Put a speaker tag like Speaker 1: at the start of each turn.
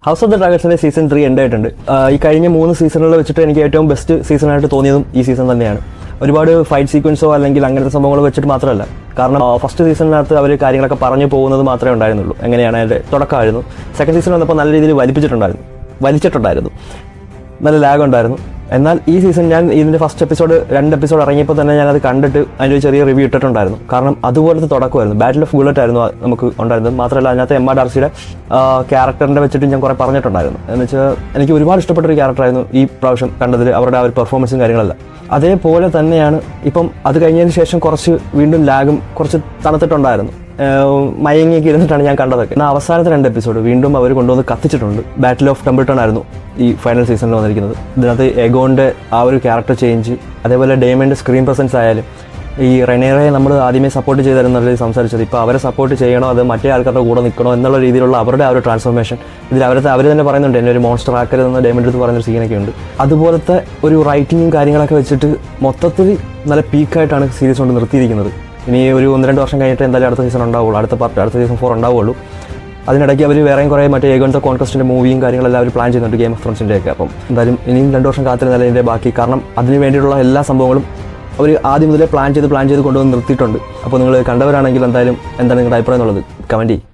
Speaker 1: House of the ഡ്രാഗൺസിന്റെ season 3 end ആയിട്ടുണ്ട്. ഈ കഴിഞ്ഞ 3 സീസണുകൾ വെച്ചിട്ട് എനിക്ക് ഏറ്റവും ബെസ്റ്റ് സീസണായിട്ട് തോന്നിയതും ഈ സീസൺ തന്നെയാണ്. ഒരുപാട് ഫൈറ്റ് സീക്വൻസോ അല്ലെങ്കിൽ അങ്ങനത്തെ സംഭവങ്ങൾ വെച്ചിട്ട് മാത്രമല്ല, കാരണം ഫസ്റ്റ് സീസണിനകത്ത് അവർ കാര്യങ്ങളൊക്കെ പറഞ്ഞു പോകുന്നത് മാത്രമേ ഉണ്ടായിരുന്നുള്ളൂ. എങ്ങനെയാണ് അതിൻ്റെ തുടക്കമായിരുന്നു. സെക്കൻഡ് സീസൺ വന്നപ്പോൾ നല്ല രീതിയിൽ വലിച്ചിട്ടുണ്ടായിരുന്നു, നല്ല ലാഗ് ഉണ്ടായിരുന്നു. എന്നാൽ ഈ സീസൺ ഞാൻ ഇതിൻ്റെ ഫസ്റ്റ് എപ്പിസോഡ് 2 എപ്പിസോഡ് ഇറങ്ങിയപ്പോൾ തന്നെ ഞാനത് കണ്ടിട്ട് അതിൻ്റെ ഒരു ചെറിയ റിവ്യൂ ഇട്ടിട്ടുണ്ടായിരുന്നു. കാരണം അതുപോലത്തെ തുടക്കമായിരുന്നു. ബാറ്റിൽ ഓഫ് ബുള്ളറ്റ് ആയിരുന്നു നമുക്ക് ഉണ്ടായിരുന്നത്. മാത്രമല്ല അതിനകത്ത് എം ആർ ഡാർസിയുടെ ക്യാരക്ടറിൻ്റെ വെച്ചിട്ട് ഞാൻ കുറേ പറഞ്ഞിട്ടുണ്ടായിരുന്നു. എന്ന് വെച്ചാൽ എനിക്ക് ഒരുപാട് ഇഷ്ടപ്പെട്ടൊരു ക്യാരക്ടറായിരുന്നു ഈ പ്രാവശ്യം കണ്ടതിൽ, അവരുടെ ആ ഒരു പെർഫോമൻസും കാര്യങ്ങളെല്ലാം. അതേപോലെ തന്നെയാണ് ഇപ്പം അത് കഴിഞ്ഞതിന് ശേഷം കുറച്ച് വീണ്ടും ലാഗും കുറച്ച് തണുത്തിട്ടുണ്ടായിരുന്നു. മയങ്ങിയൊക്കെ ഇരുന്നിട്ടാണ് ഞാൻ കണ്ടതൊക്കെ. എന്നാൽ അവസാനത്തെ 2 എപ്പിസോഡ് വീണ്ടും അവർ കൊണ്ടുവന്ന് കത്തിച്ചിട്ടുണ്ട്. ബാറ്റിൽ ഓഫ് ടെമ്പിൾട്ടൺ ആയിരുന്നു ഈ ഫൈനൽ സീസണിൽ വന്നിരിക്കുന്നത്. ഇതിനകത്ത് എഗോൻ്റെ ആ ഒരു ക്യാരക്ടർ ചേഞ്ച്, അതേപോലെ ഡേമൻ്റെ സ്ക്രീൻ പ്രസൻസ് ആയാലും, ഈ റെനേറയെ നമ്മൾ ആദ്യമേ സപ്പോർട്ട് ചെയ്തിരുന്ന സംസാരിച്ചത്, ഇപ്പോൾ അവരെ സപ്പോർട്ട് ചെയ്യണോ അത് മറ്റേ ആൾക്കാരുടെ കൂടെ നിൽക്കണോ എന്നുള്ള രീതിയിലുള്ള അവരുടെ ആ ഒരു ട്രാൻസ്ഫോർമേഷൻ ഇതിൽ അവർ തന്നെ പറയുന്നുണ്ട്. എന്നെ ഒരു മോൺസ്റ്റർ ആക്കരുതെന്ന് ഡേമൻ്റെ അടുത്ത് പറയുന്നൊരു സീനൊക്കെ ഉണ്ട്. അതുപോലത്തെ ഒരു റൈറ്റിങ്ങും കാര്യങ്ങളൊക്കെ വെച്ചിട്ട് മൊത്തത്തിൽ നല്ല പീക്കായിട്ടാണ് സീരീസ് കൊണ്ട് നിർത്തിയിരിക്കുന്നത്. ഇനി ഒരു 1-2 വർഷം കഴിഞ്ഞിട്ട് എന്തായാലും അടുത്ത സീസൺ ഉണ്ടാവുള്ളൂ, അടുത്ത സീസൺ 4 ഉണ്ടാവുള്ളൂ. അതിനിടയ്ക്ക് അവർ വേറെയും കുറേ മറ്റേ ഏഗോൺത്തെ കോൺക്വസ്റ്റിൻ്റെ മൂവിയും കാര്യങ്ങളെല്ലാം അവർ പ്ലാൻ ചെയ്യുന്നുണ്ട്, ഗെയിം ഓഫ് ത്രോൺസിൻ്റെ ഒക്കെ. അപ്പം എന്തായാലും ഇനിയും 2 വർഷം കാത്തിരുന്നാലും ഇതിൻ്റെ ബാക്കി, കാരണം അതിന് വേണ്ടിയിട്ടുള്ള എല്ലാ സംഭവങ്ങളും അവർ ആദ്യം മുതലേ പ്ലാൻ ചെയ്ത് കൊണ്ടുവന്ന് നിർത്തിയിട്ടുണ്ട്. അപ്പോൾ നിങ്ങൾ കണ്ടവരാണെങ്കിൽ എന്തായാലും എന്താണ് നിങ്ങളുടെ അഭിപ്രായം എന്നുള്ളത് കമൻറ്റ് ചെയ്യും.